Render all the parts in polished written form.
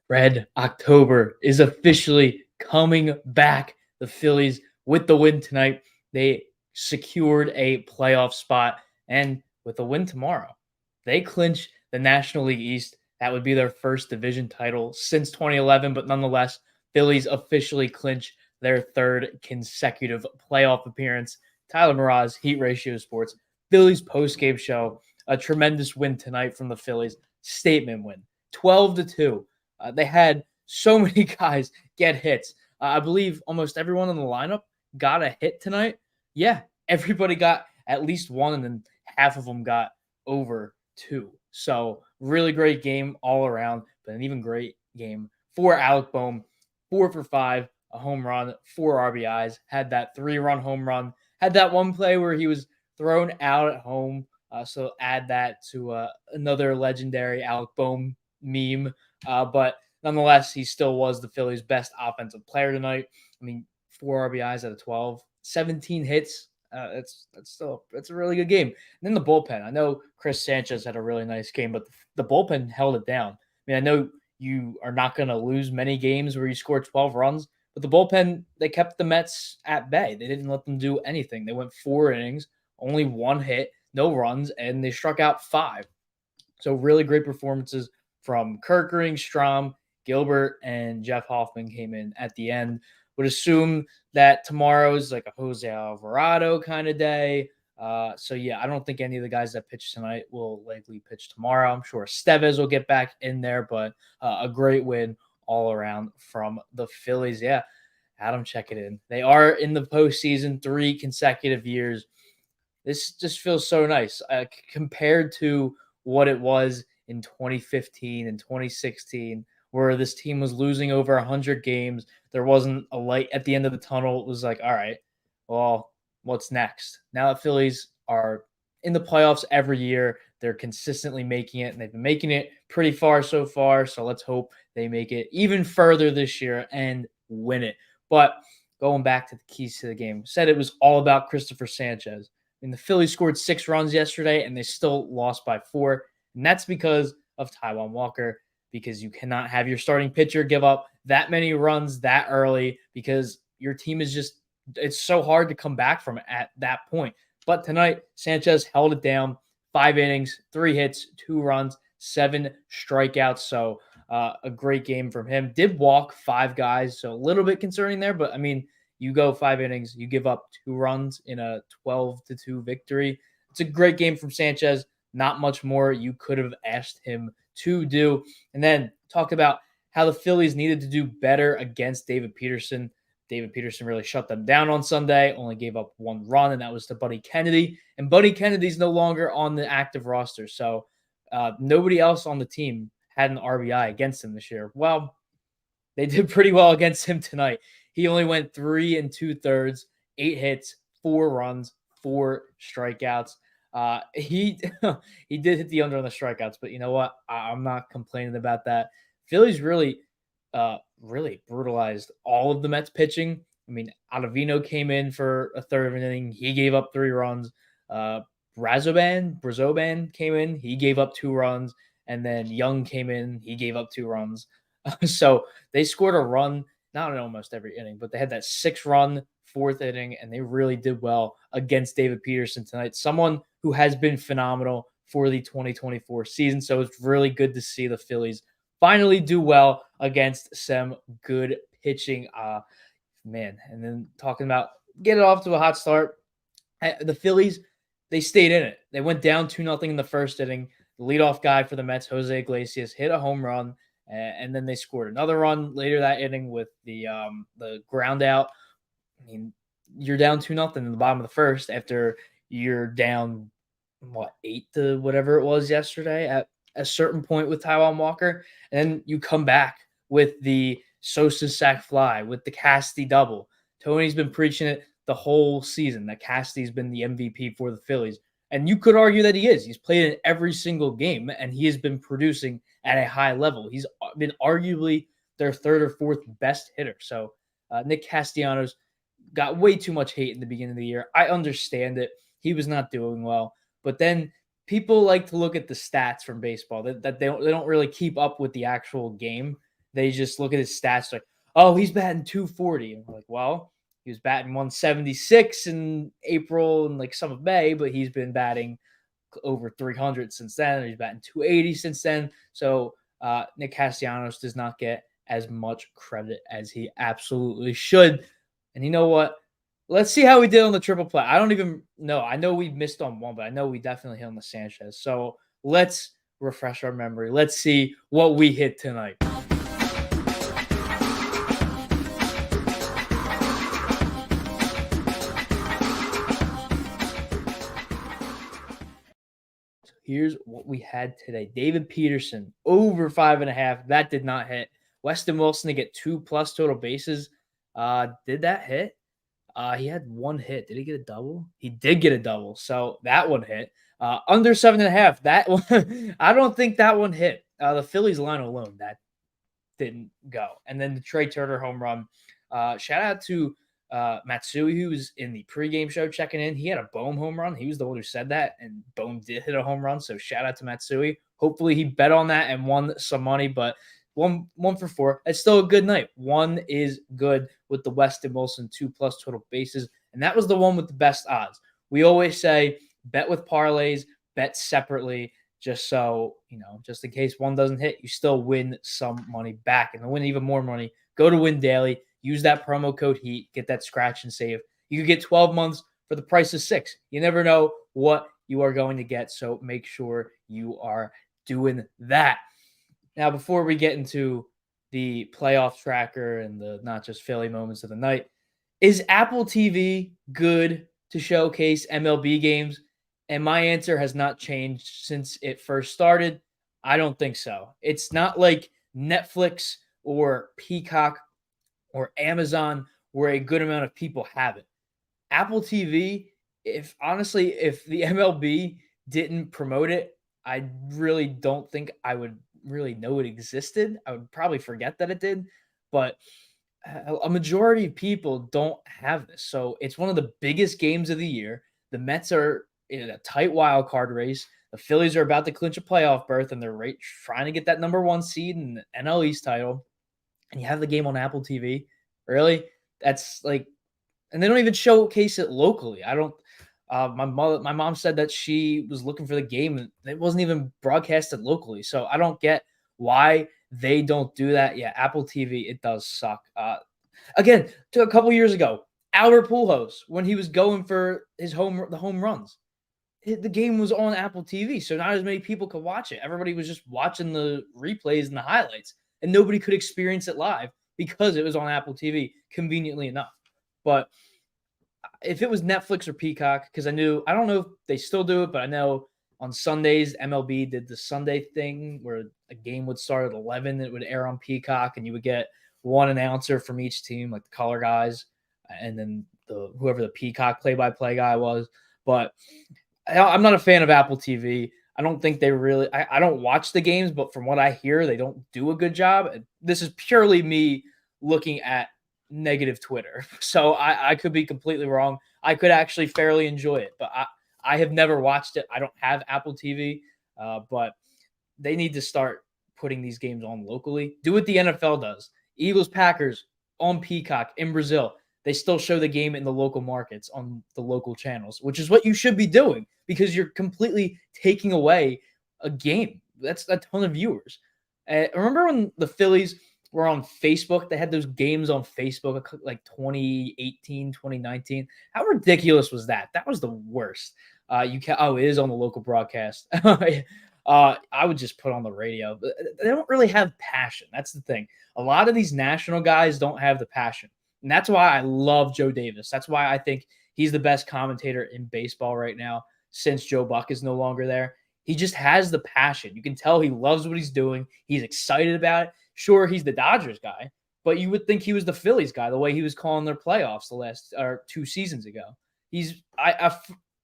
Red October is officially coming back. The Phillies, with the win tonight, they secured a playoff spot. And with a win tomorrow, they clinch the National League East. That would be their first division title since 2011. But nonetheless, Phillies officially clinch their third consecutive playoff appearance. Tyler Mroz, Heat Ratio Sports, Phillies postgame show. A tremendous win tonight from the Phillies. Statement win, 12-2. They had so many guys get hits. I believe almost everyone in the lineup got a hit tonight. Yeah, everybody got at least one, and then half of them got over two. So really great game all around, but an even great game for Alec Bohm. 4 for 5, a home run, 4 RBIs. Had that 3-run home run. Had that one play where he was thrown out at home. So add that to another legendary Alec Bohm meme. But nonetheless, he still was the Phillies' best offensive player tonight. I mean, 4 RBIs out of 12, 17 hits. That's a really good game. And then the bullpen. I know Chris Sanchez had a really nice game, but the bullpen held it down. I mean, I know you are not going to lose many games where you score 12 runs, but the bullpen, they kept the Mets at bay. They didn't let them do anything. They went 4 innings, only 1 hit, no runs, and they struck out 5. So really great performances from Kerkering, Strom, Gilbert, and Jeff Hoffman came in at the end. Would assume that tomorrow is like a Jose Alvarado kind of day. So yeah, I don't think any of the guys that pitch tonight will likely pitch tomorrow. I'm sure Stevez will get back in there, but a great win all around from the Phillies. Yeah, Adam, check it in. They are in the postseason 3 consecutive years. This just feels so nice compared to what it was in 2015 and 2016, where this team was losing over 100 games. There wasn't a light at the end of the tunnel. It was like, all right, well, what's next? Now the Phillies are in the playoffs every year. They're consistently making it, and they've been making it pretty far so far. So let's hope they make it even further this year and win it. But going back to the keys to the game, said it was all about Christopher Sanchez. I mean, the Phillies scored 6 runs yesterday, and they still lost by 4. And that's because of Taijuan Walker, because you cannot have your starting pitcher give up that many runs that early, because your team is just, it's so hard to come back from at that point. But tonight, Sanchez held it down, 5 innings, 3 hits, 2 runs, 7 strikeouts. So a great game from him. Did walk 5 guys, so a little bit concerning there, but I mean, you go 5 innings, you give up 2 runs in a 12-2 victory. It's a great game from Sanchez. Not much more you could have asked him to do. And then talk about how the Phillies needed to do better against David Peterson. David Peterson really shut them down on Sunday, only gave up 1 run, and that was to Buddy Kennedy. And Buddy Kennedy's no longer on the active roster, so nobody else on the team had an RBI against him this year. Well, they did pretty well against him tonight. He only went 3 2/3, 8 hits, 4 runs, 4 strikeouts. He he did hit the under on the strikeouts, but you know what? I'm not complaining about that. Phillies really brutalized all of the Mets pitching. I mean, Ottavino came in for a third of an inning. He gave up 3 runs. Brazoban came in. He gave up 2 runs. And then Young came in. He gave up 2 runs. So they scored a run, not in almost every inning, but they had that 6-run 4th inning, and they really did well against David Peterson tonight, someone who has been phenomenal for the 2024 season. So it's really good to see the Phillies finally do well against some good pitching. Man, and then talking about get it off to a hot start. The Phillies, they stayed in it. They went down 2-0 in the first inning. The leadoff guy for the Mets, Jose Iglesias, hit a home run, and then they scored another run later that inning with the ground out. I mean, you're down 2-0 in the bottom of the first after you're down 8 to whatever it was yesterday at a certain point with Taijuan Walker, and then you come back with the Sosa sac fly, with the Cassidy double. Tony's been preaching it the whole season that Cassidy's been the MVP for the Phillies. And you could argue that he is. He's played in every single game, and he has been producing at a high level. He's been arguably their 3rd or 4th best hitter. So Nick Castellanos got way too much hate in the beginning of the year. I understand it. He was not doing well. But then people like to look at the stats from baseball, that they don't really keep up with the actual game. they just look at his stats like, oh, he's batting 240. And we're like, well, he was batting 176 in April and like some of May, but he's been batting over 300 since then. He's batting 280 since then. So Nick Castellanos does not get as much credit as he absolutely should. And you know what? Let's see how we did on the triple play. I don't even know. I know we missed on one, but I know we definitely hit on the Sanchez. So let's refresh our memory. Let's see what we hit tonight. Here's what we had today. David Peterson, over 5.5. That did not hit. Weston Wilson to get 2+ total bases. Did that hit? He had one hit. Did he get a double? He did get a double. So that one hit. Under 7.5. That one, I don't think that one hit. The Phillies line alone, that didn't go. And then the Trey Turner home run. Shout out to Matsui, who was in the pregame show checking in. He had a Bohm home run. He was the one who said that, and Bohm did hit a home run. So shout out to Matsui. Hopefully he bet on that and won some money, but one for 4. It's still a good night. One is good with the Weston Wilson 2+ total bases, and that was the one with the best odds. We always say bet with parlays, bet separately, just so, just in case one doesn't hit, you still win some money back. And to win even more money, go to Win Daily. Use that promo code HEAT, get that scratch and save. You could get 12 months for the price of 6. You never know what you are going to get, so make sure you are doing that. Now, before we get into the playoff tracker and the not just Philly moments of the night, is Apple TV good to showcase MLB games? And my answer has not changed since it first started. I don't think so. It's not like Netflix or Peacock or Amazon where a good amount of people have it. Apple TV, if the MLB didn't promote it, I really don't think I would really know it existed. I would probably forget that it did, but a majority of people don't have this. So it's one of the biggest games of the year. The Mets are in a tight wild card race. The Phillies are about to clinch a playoff berth, and they're trying to get that number 1 seed in the NL East title. And you have the game on Apple TV. Really? That's like, and they don't even showcase it locally. I don't. My mom said that she was looking for the game, and it wasn't even broadcasted locally. So I don't get why they don't do that. Yeah, Apple TV, it does suck. Again, to a couple years ago, Albert Pujols, when he was going for the home runs, the game was on Apple TV, so not as many people could watch it. Everybody was just watching the replays and the highlights, and nobody could experience it live because it was on Apple TV, conveniently enough. But if it was Netflix or Peacock, because I don't know if they still do it, but I know on Sundays, MLB did the Sunday thing where a game would start at 11. It would air on Peacock, and you would get one announcer from each team, like the color guys, and then whoever the Peacock play-by-play guy was. But I'm not a fan of Apple TV. I don't think they really – I don't watch the games, but from what I hear, they don't do a good job. This is purely me looking at negative Twitter. So I could be completely wrong. I could actually fairly enjoy it, but I have never watched it. I don't have Apple TV, but they need to start putting these games on locally. Do what the NFL does. Eagles-Packers on Peacock in Brazil. They still show the game in the local markets on the local channels, which is what you should be doing because you're completely taking away a game. That's a ton of viewers. Remember when the Phillies were on Facebook? They had those games on Facebook like 2018, 2019. How ridiculous was that? That was the worst. It is on the local broadcast. I would just put on the radio. They don't really have passion. That's the thing. A lot of these national guys don't have the passion. And that's why I love Joe Davis. That's why I think he's the best commentator in baseball right now since Joe Buck is no longer there. He just has the passion. You can tell he loves what he's doing. He's excited about it. Sure, he's the Dodgers guy, but you would think he was the Phillies guy the way he was calling their playoffs the last 2 seasons ago. He's an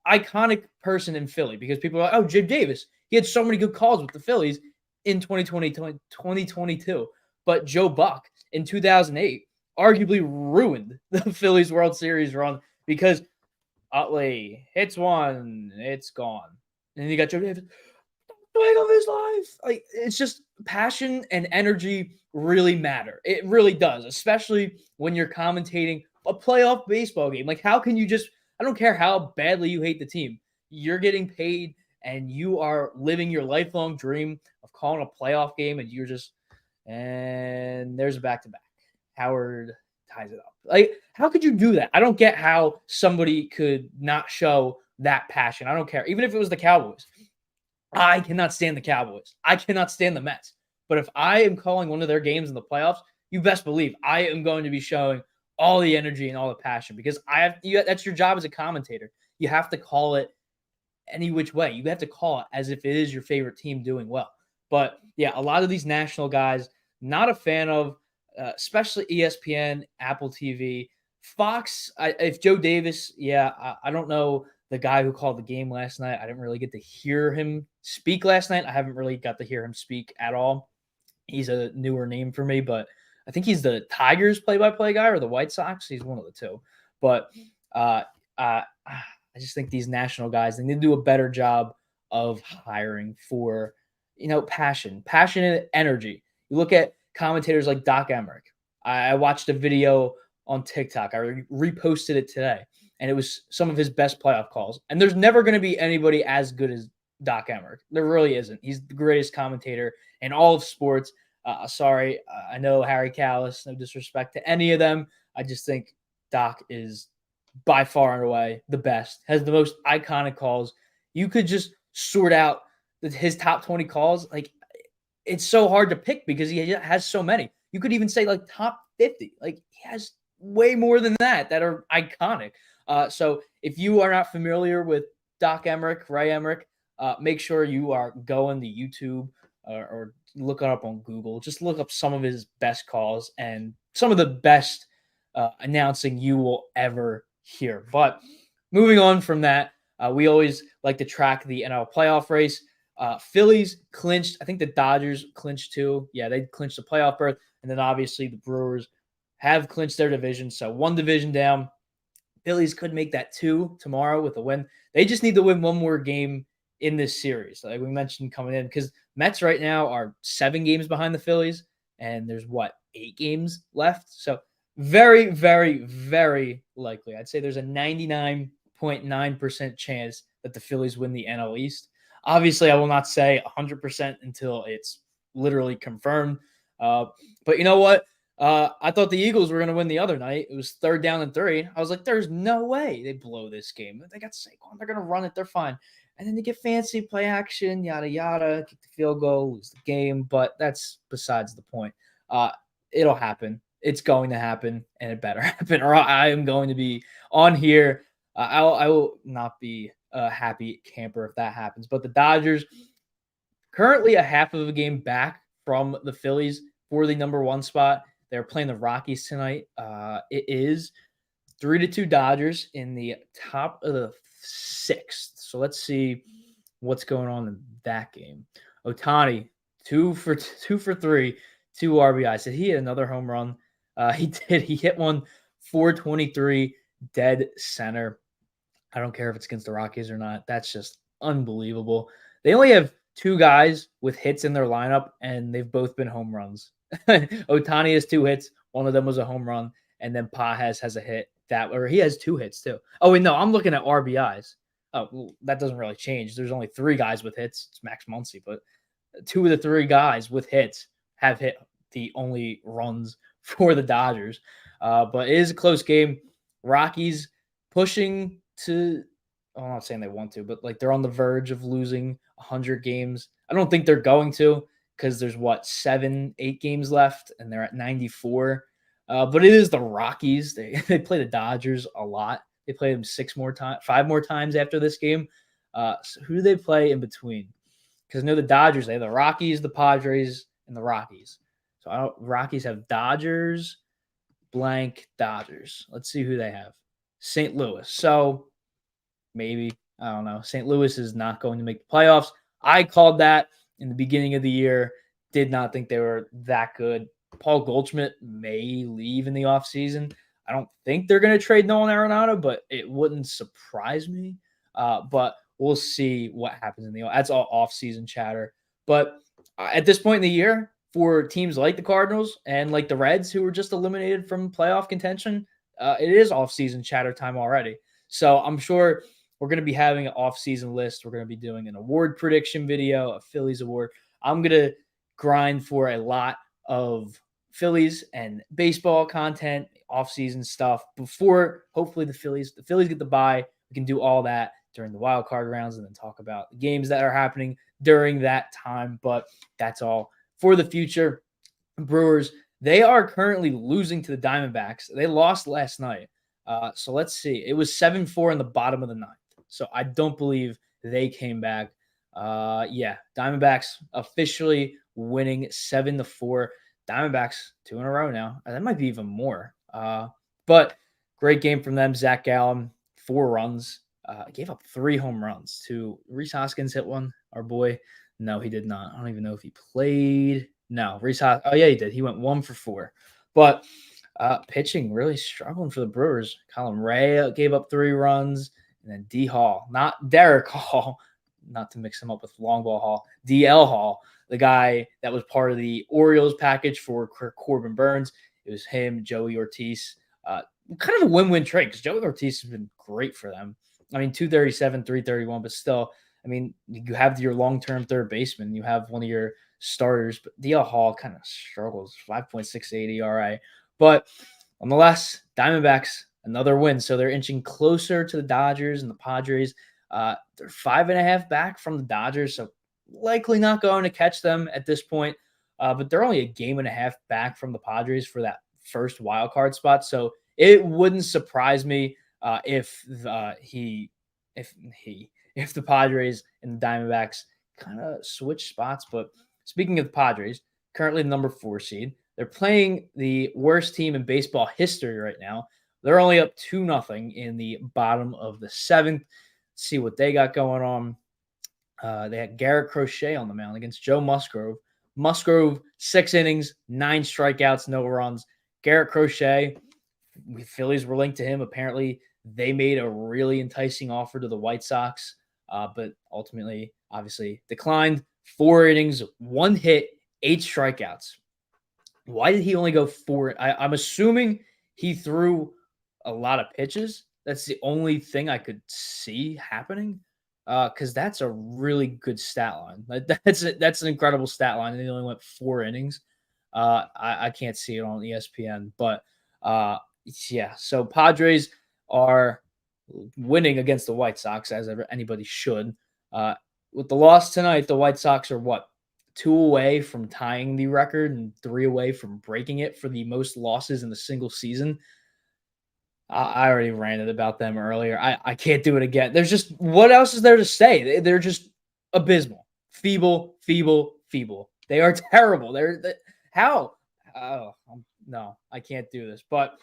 iconic person in Philly because people are like, oh, Joe Davis. He had so many good calls with the Phillies in 2022. But Joe Buck in 2008 arguably ruined the Phillies World Series run because Utley hits one, it's gone. And then you got Joe Davis. swing of his life. Like, it's just passion and energy really matter. It really does, especially when you're commentating a playoff baseball game. Like, how can you just, I don't care how badly you hate the team, you're getting paid and you are living your lifelong dream of calling a playoff game, and you're just, and there's a back to back. Howard ties it up. Like, how could you do that? I don't get how somebody could not show that passion. I don't care. Even if it was the Cowboys. I cannot stand the Cowboys. I cannot stand the Mets. But if I am calling one of their games in the playoffs, you best believe I am going to be showing all the energy and all the passion, because that's your job as a commentator. You have to call it any which way. You have to call it as if it is your favorite team doing well. But yeah, a lot of these national guys, not a fan of, especially ESPN, Apple TV, Fox. If Joe Davis, yeah, I don't know the guy who called the game last night. I didn't really get to hear him speak last night. I haven't really got to hear him speak at all. He's a newer name for me, but I think he's the Tigers play-by-play guy or the White Sox. He's one of the two. But I just think these national guys, they need to do a better job of hiring for, passion and energy. You look at commentators like Doc Emmerich. I watched a video on TikTok. I reposted it today, and it was some of his best playoff calls. And there's never going to be anybody as good as Doc Emmerich. There really isn't. He's the greatest commentator in all of sports. Sorry, I know Harry Callis, no disrespect to any of them. I just think Doc is by far and away the best, has the most iconic calls. You could just sort out his top 20 calls. Like, it's so hard to pick because he has so many. You could even say like top 50. Like, he has way more than that are iconic. So if you are not familiar with Doc Emmerich, Ray Emmerich, make sure you are going to YouTube or look it up on Google. Just look up some of his best calls and some of the best announcing you will ever hear. But moving on from that, we always like to track the NL playoff race. Phillies clinched. I think the Dodgers clinched too. Yeah, they clinched the playoff berth. And then obviously the Brewers have clinched their division. So one division down. Phillies could make that 2 tomorrow with a win. They just need to win one more game in this series, like we mentioned coming in, because Mets right now are 7 games behind the Phillies, and there's 8 games left. So very, very, very likely. I'd say there's a 99.9% chance that the Phillies win the NL East. Obviously, I will not say 100% until it's literally confirmed. But you know what? I thought the Eagles were going to win the other night. It was 3rd down and 3. I was like, there's no way they blow this game. They got Saquon. They're going to run it. They're fine. And then they get fancy play action, yada, yada, kick the field goal, lose the game. But that's besides the point. It'll happen. It's going to happen, and it better happen, or I am going to be on here. I will not be a happy camper if that happens. But the Dodgers, currently a half of a game back from the Phillies for the number 1 spot. They're playing the Rockies tonight. It is 3-2 Dodgers in the top of the 6th. So let's see what's going on in that game. Ohtani, 2 for 3, 2 RBIs. Did he hit another home run? He did. He hit one 423 dead center. I don't care if it's against the Rockies or not. That's just unbelievable. They only have 2 guys with hits in their lineup, and they've both been home runs. Ohtani has 2 hits. One of them was a home run, and then Pages has a hit. Or he has 2 hits too. Oh, wait, no, I'm looking at RBIs. Oh, well, that doesn't really change. There's only 3 guys with hits. It's Max Muncy, but 2 of the 3 guys with hits have hit the only runs for the Dodgers. But it is a close game. Rockies pushing to, I'm not saying they want to, but like they're on the verge of losing 100 games. I don't think they're going to, because there's 7, 8 games left, and they're at 94. But it is the Rockies. They play the Dodgers a lot. They play them 5 more times after this game. So who do they play in between? Because I know the Dodgers, they have the Rockies, the Padres, and the Rockies. So Rockies have Dodgers, blank Dodgers. Let's see who they have. St. Louis. So maybe, I don't know. St. Louis is not going to make the playoffs. I called that in the beginning of the year. Did not think they were that good. Paul Goldschmidt may leave in the offseason. I don't think they're going to trade Nolan Arenado, but it wouldn't surprise me. But we'll see what happens in the that's all off-season chatter. But at this point in the year, for teams like the Cardinals and like the Reds, who were just eliminated from playoff contention, it is off-season chatter time already. So I'm sure we're going to be having an off-season list. We're going to be doing an award prediction video, a Phillies award. I'm going to grind for a lot of Phillies and baseball content, off-season stuff before hopefully the Phillies get the bye. We can do all that during the wild card rounds and then talk about the games that are happening during that time. But that's all for the future. Brewers, they are currently losing to the Diamondbacks. They lost last night. So let's see. It was 7-4 in the bottom of the ninth. So I don't believe they came back. Yeah, Diamondbacks officially winning 7-4. Diamondbacks 2 in a row now. That might be even more. But great game from them. Zach Gallen, 4 runs. Gave up 3 home runs to Rhys Hoskins. Hit one, our boy. No, he did not. I don't even know if he played. No, Rhys Hoskins. Oh, yeah, he did. He went 1 for 4. But pitching really struggling for the Brewers. Colin Ray gave up 3 runs. And then D Hall, not Derek Hall, not to mix him up with Long Ball Hall, DL Hall, the guy that was part of the Orioles package for Corbin Burns. It was him, Joey Ortiz. Kind of a win-win trade because Joey Ortiz has been great for them. I mean, 237, 331, but still, I mean, you have your long-term third baseman. You have one of your starters, but DL Hall kind of struggles, 5.68 ERA. But nonetheless, Diamondbacks, another win. So they're inching closer to the Dodgers and the Padres. They're 5.5 back from the Dodgers, so likely not going to catch them at this point. But they're only a game and a half back from the Padres for that first wild card spot. So it wouldn't surprise me if the Padres and the Diamondbacks kind of switch spots. But speaking of the Padres, currently the number 4 seed, they're playing the worst team in baseball history right now. They're only up 2-0 in the bottom of the 7th. Let's see what they got going on. They had Garrett Crochet on the mound against Joe Musgrove. Musgrove, 6 innings, 9 strikeouts, no runs. Garrett Crochet, Phillies were linked to him. Apparently, they made a really enticing offer to the White Sox, but ultimately, obviously, declined. 4 innings, 1 hit, 8 strikeouts. Why did he only go 4? I'm assuming he threw a lot of pitches. That's the only thing I could see happening, because that's a really good stat line. That's an incredible stat line. And he only went 4 innings. I can't see it on ESPN, but yeah. So Padres are winning against the White Sox, as anybody should. With the loss tonight, the White Sox are what? 2 away from tying the record and 3 away from breaking it for the most losses in a single season. I already ranted about them earlier. I can't do it again. There's just, what else is there to say? They're just abysmal, feeble. They are terrible. How? Oh, no, I can't do this. But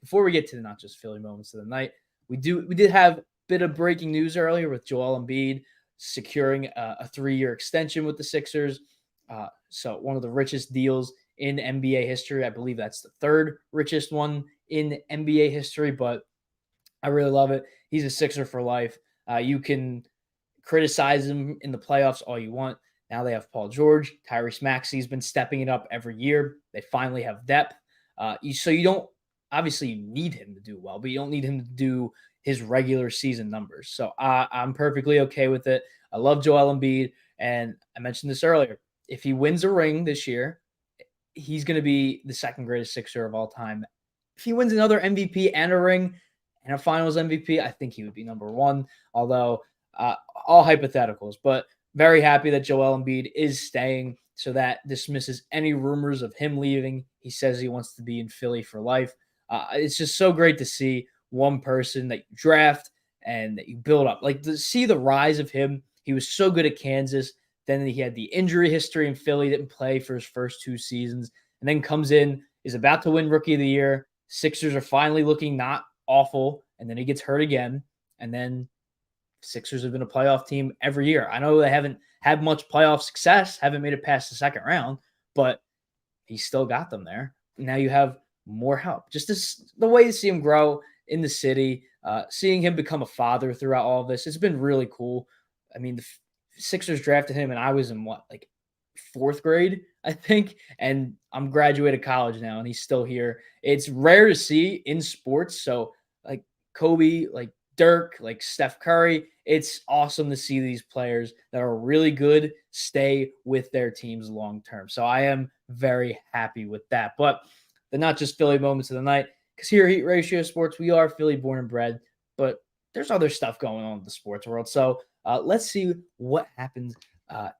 before we get to the not just Philly moments of the night, we did have a bit of breaking news earlier with Joel Embiid securing a 3-year extension with the Sixers. So one of the richest deals in NBA history. I believe that's the 3rd richest one in NBA history, but I really love it. He's a Sixer for life. You can criticize him in the playoffs all you want. Now they have Paul George. Tyrese Maxey's been stepping it up every year. They finally have depth. So you don't, obviously you need him to do well, but you don't need him to do his regular season numbers. So I'm perfectly okay with it. I love Joel Embiid, and I mentioned this earlier. If he wins a ring this year, he's going to be the 2nd greatest Sixer of all time. If he wins another MVP and a ring and a Finals MVP, I think he would be number 1. Although all hypotheticals, but very happy that Joel Embiid is staying. So that dismisses any rumors of him leaving. He says he wants to be in Philly for life. It's just so great to see one person that you draft and that you build up. Like, to see the rise of him. He was so good at Kansas. Then he had the injury history in Philly, didn't play for his first 2 seasons, and then comes in, is about to win Rookie of the Year. Sixers are finally looking not awful, and then he gets hurt again, and then Sixers have been a playoff team every year. I know they haven't had much playoff success, haven't made it past the 2nd round, but he still got them there. Now you have more help. Just the way to see him grow in the city, seeing him become a father throughout all of this, it's been really cool. I mean, the Sixers drafted him, and I was in what, like fourth grade, I think, and I'm graduated college now, and he's still here. It's rare to see in sports, so like Kobe, like Dirk, like Steph Curry, it's awesome to see these players that are really good stay with their teams long term. So I am very happy with that. But they're not just Philly moments of the night, because here at Heat Ratio Sports, we are Philly born and bred, but there's other stuff going on in the sports world. So let's see what happens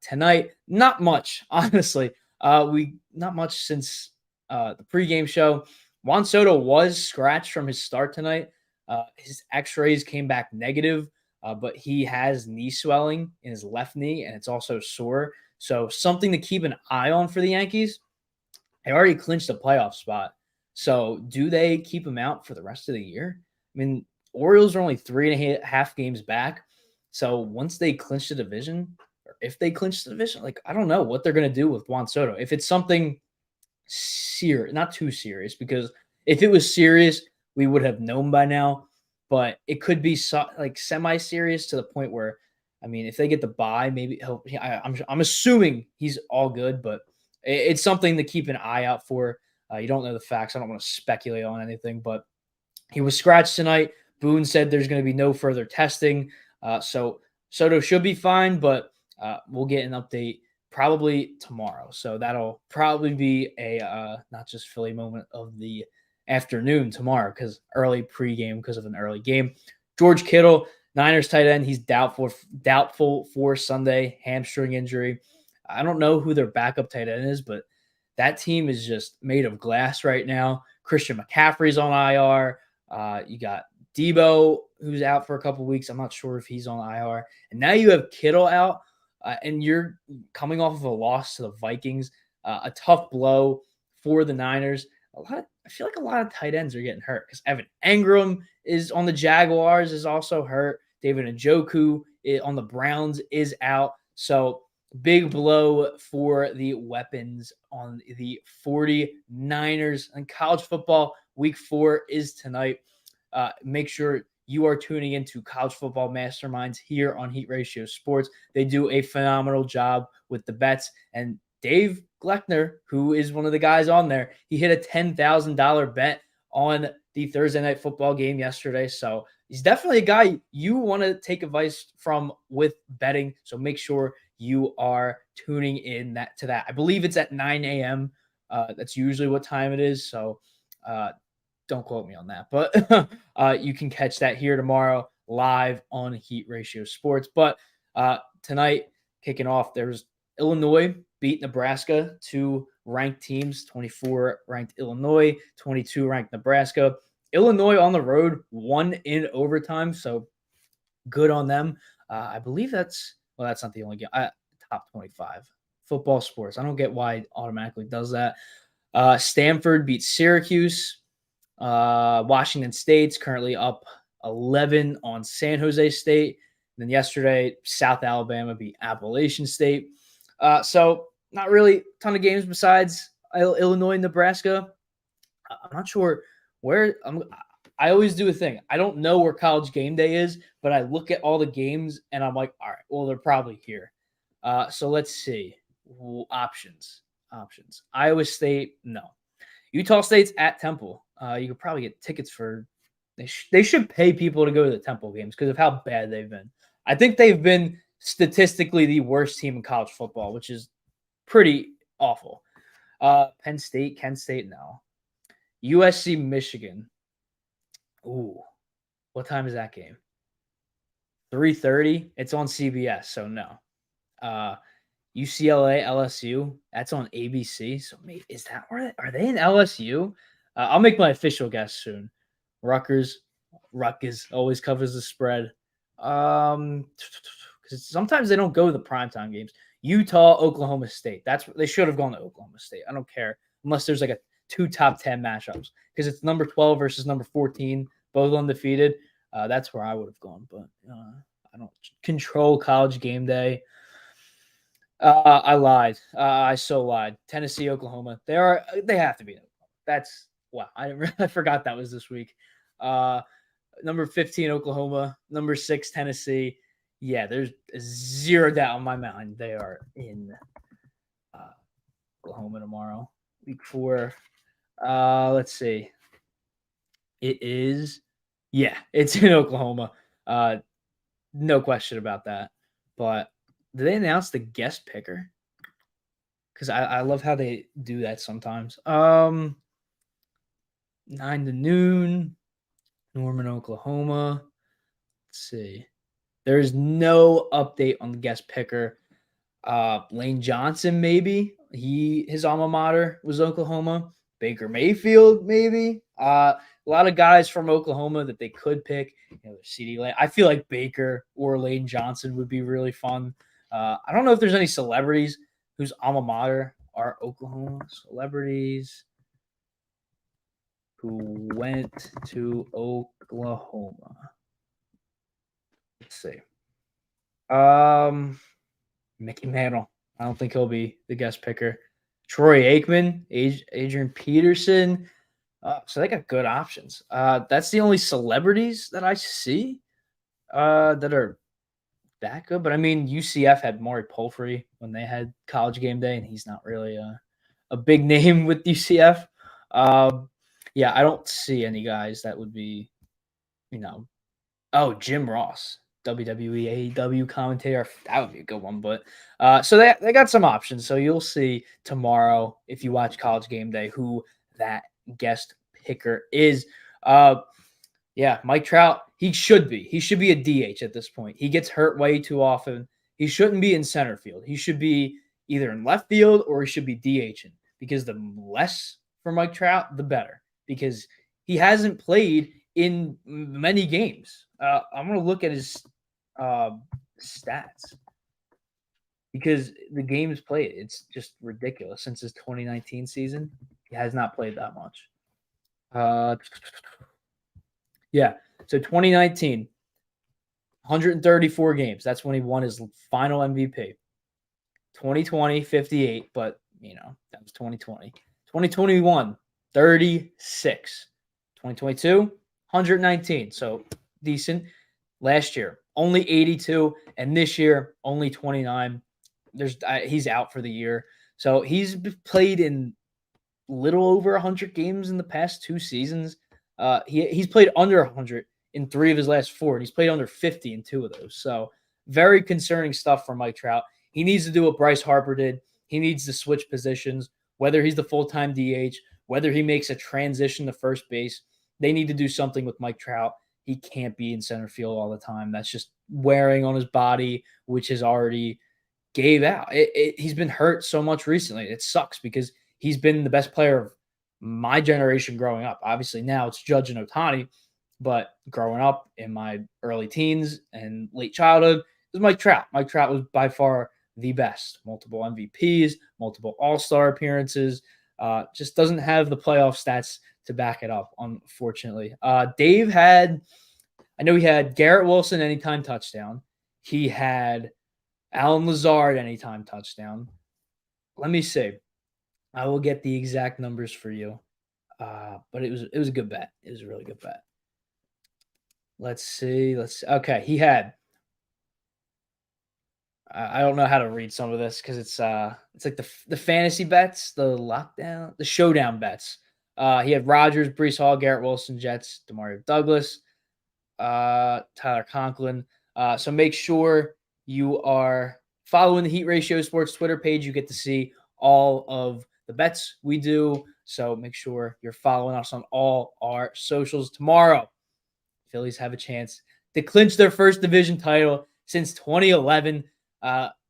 tonight. Not much, honestly. We not much since the pregame show. Juan Soto was scratched from his start tonight. His X-rays came back negative, but he has knee swelling in his left knee, and it's also sore. So something to keep an eye on for the Yankees. They already clinched a playoff spot. So do they keep him out for the rest of the year? I mean, Orioles are only 3.5 games back. So once they clinch the division, or if they clinch the division, like I don't know what they're going to do with Juan Soto. If it's something serious, not too serious, because if it was serious, we would have known by now. But it could be like semi-serious to the point where, I mean, if they get the bye, maybe he'll. I'm assuming he's all good, but it's something to keep an eye out for. You don't know the facts. I don't want to speculate on anything, but he was scratched tonight. Boone said there's going to be no further testing, so Soto should be fine, but we'll get an update probably tomorrow. So that'll probably be a not just Philly moment of the afternoon tomorrow, because early pregame because of an early game. George Kittle, Niners tight end, he's doubtful for Sunday, hamstring injury. I don't know who their backup tight end is, but that team is just made of glass right now. Christian McCaffrey's on IR. You got Debo, who's out for a couple weeks. I'm not sure if he's on IR. And now you have Kittle out, and you're coming off of a loss to the Vikings, a tough blow for the Niners. I feel like a lot of tight ends are getting hurt, because Evan Engram is on the Jaguars, is also hurt. David Njoku on the Browns is out. So big blow for the weapons on the 49ers. And college football week 4 is tonight. Make sure you are tuning into College Football Masterminds here on Heat Ratio Sports. They do a phenomenal job with the bets. And Dave Gleckner, who is one of the guys on there, he hit a $10,000 bet on the Thursday night football game yesterday. So he's definitely a guy you want to take advice from with betting. So make sure you are tuning in to that. I believe it's at 9 a.m. That's usually what time it is. So don't quote me on that. But you can catch that here tomorrow live on Heat Ratio Sports. But tonight, kicking off, there's Illinois beat Nebraska, 2 ranked teams, 24 ranked Illinois, 22 ranked Nebraska. Illinois on the road won in overtime, so good on them. I believe that's not the only game. Top 25 football sports. I don't get why it automatically does that. Stanford beat Syracuse. Washington State's currently up 11 on San Jose State. And then yesterday, South Alabama beat Appalachian State. So not really a ton of games besides Illinois and Nebraska. I'm not sure where I always do a thing. I don't know where College Game Day is, but I look at all the games and I'm like, all right, well, they're probably here. So let's see. Options. Iowa State, no. Utah State's at Temple. You could probably get tickets for. They should pay people to go to the Temple games because of how bad they've been. I think they've been statistically the worst team in college football, which is pretty awful. Penn State, Kent State, no. USC, Michigan. Ooh, what time is that game? 3:30. It's on CBS, so no. UCLA, LSU. That's on ABC. So maybe are they in LSU? I'll make my official guess soon. Rutgers always covers the spread. Because sometimes they don't go to the primetime games. Utah, Oklahoma State. They should have gone to Oklahoma State. I don't care unless there's like 2 top 10 matchups, because it's number 12 versus number 14, both undefeated. That's where I would have gone, but I don't control College Game Day. I lied. I so lied. Tennessee, Oklahoma. They have to be. That's wow. I forgot that was this week. number 15, Oklahoma, number 6, Tennessee. Yeah, there's zero doubt in my mind they are in Oklahoma tomorrow. Week 4. Let's see. It is, yeah, it's in Oklahoma. No question about that. But did they announce the guest picker? Because I love how they do that sometimes. 9 to noon, Norman, Oklahoma. Let's see. There's no update on the guest picker. Lane Johnson, maybe. His alma mater was Oklahoma. Baker Mayfield, maybe. A lot of guys from Oklahoma that they could pick. CD Lamb. I feel like Baker or Lane Johnson would be really fun. I don't know if there's any celebrities whose alma mater are Oklahoma. Celebrities who went to Oklahoma. Let's see. Mickey Mantle. I don't think he'll be the guest picker. Troy Aikman, Adrian Peterson. So they got good options. That's the only celebrities that I see that are that good. But I mean, UCF had Maury Pumphrey when they had College Game Day, and he's not really a big name with UCF. Yeah, I don't see any guys that would be, Jim Ross. WWE AEW commentator. That would be a good one. But so they got some options. So you'll see tomorrow if you watch College Game Day who that guest picker is. Yeah, Mike Trout. He should be. He should be a DH at this point. He gets hurt way too often. He shouldn't be in center field. He should be either in left field or he should be DHing, because the less for Mike Trout, the better, because he hasn't played in many games. I'm going to look at his stats, because the games played, it's just ridiculous. Since his 2019 season, he has not played that much. Yeah, so 2019, 134 games. That's when he won his final MVP. 2020, 58, but, that was 2020. 2021, 36. 2022, 119, so decent. Last year, only 82, and this year, only 29. He's out for the year. So he's played in little over 100 games in the past 2 seasons. He's played under 100 in 3 of his last 4, and he's played under 50 in 2 of those. So very concerning stuff for Mike Trout. He needs to do what Bryce Harper did. He needs to switch positions, whether he's the full-time DH, whether he makes a transition to first base. They need to do something with Mike Trout. He can't be in center field all the time. That's just wearing on his body, which has already gave out. He's been hurt so much recently. It sucks, because he's been the best player of my generation growing up. Obviously, now it's Judge and Ohtani, but growing up in my early teens and late childhood, it was Mike Trout. Mike Trout was by far the best. Multiple MVPs, multiple All-Star appearances. Just doesn't have the playoff stats to back it up, unfortunately. Dave had, I know he had Garrett Wilson anytime touchdown. He had Alan Lazard anytime touchdown. Let me see. I will get the exact numbers for you. But it was a good bet. It was a really good bet. Let's see. Okay, he had. I don't know how to read some of this, because it's like the fantasy bets, the showdown bets. He had Rodgers, Breece Hall, Garrett Wilson, Jets, Demario Douglas, Tyler Conklin. So make sure you are following the Heat Ratio Sports Twitter page. You get to see all of the bets we do. So make sure you're following us on all our socials. Tomorrow, Phillies have a chance to clinch their first division title since 2011.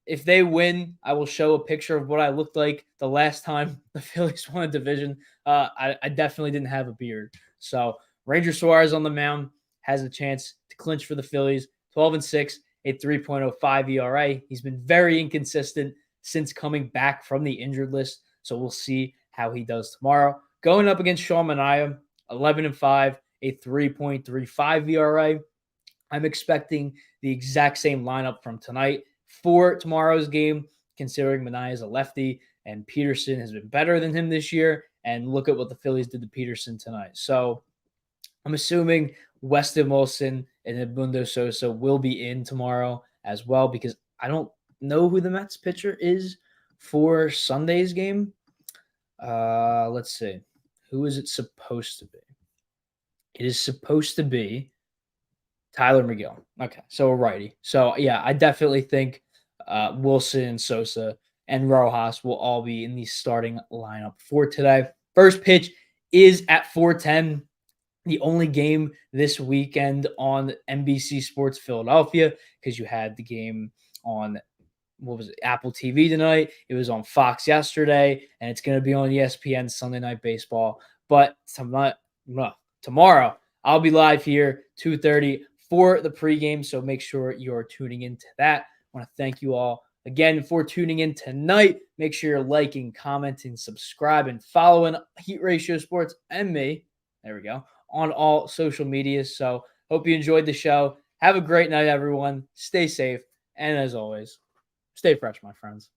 If they win, I will show a picture of what I looked like the last time the Phillies won a division. I definitely didn't have a beard. So Ranger Suarez on the mound has a chance to clinch for the Phillies. 12-6, a 3.05 ERA. He's been very inconsistent since coming back from the injured list. So we'll see how he does tomorrow. Going up against Sean Manaea, 11-5, a 3.35 ERA. I'm expecting the exact same lineup from tonight for tomorrow's game, considering Manaea is a lefty and Peterson has been better than him this year. And look at what the Phillies did to Peterson tonight. So I'm assuming Weston Wilson and Edmundo Sosa will be in tomorrow as well, because I don't know who the Mets pitcher is for Sunday's game. Let's see. Who is it supposed to be? It is supposed to be Tyler McGill. Okay, so a righty. So yeah, I definitely think Wilson, Sosa, and Rojas will all be in the starting lineup for today. First pitch is at 4:10. The only game this weekend on NBC Sports Philadelphia, because you had the game on, what was it, Apple TV tonight. It was on Fox yesterday, and it's going to be on ESPN Sunday Night Baseball. But tomorrow, I'll be live here 2:30 for the pregame, so make sure you're tuning into that. I want to thank you all again for tuning in tonight. Make sure you're liking, commenting, subscribing, following Heat Ratio Sports and me. There we go. On all social medias. So hope you enjoyed the show. Have a great night, everyone. Stay safe. And as always, stay fresh, my friends.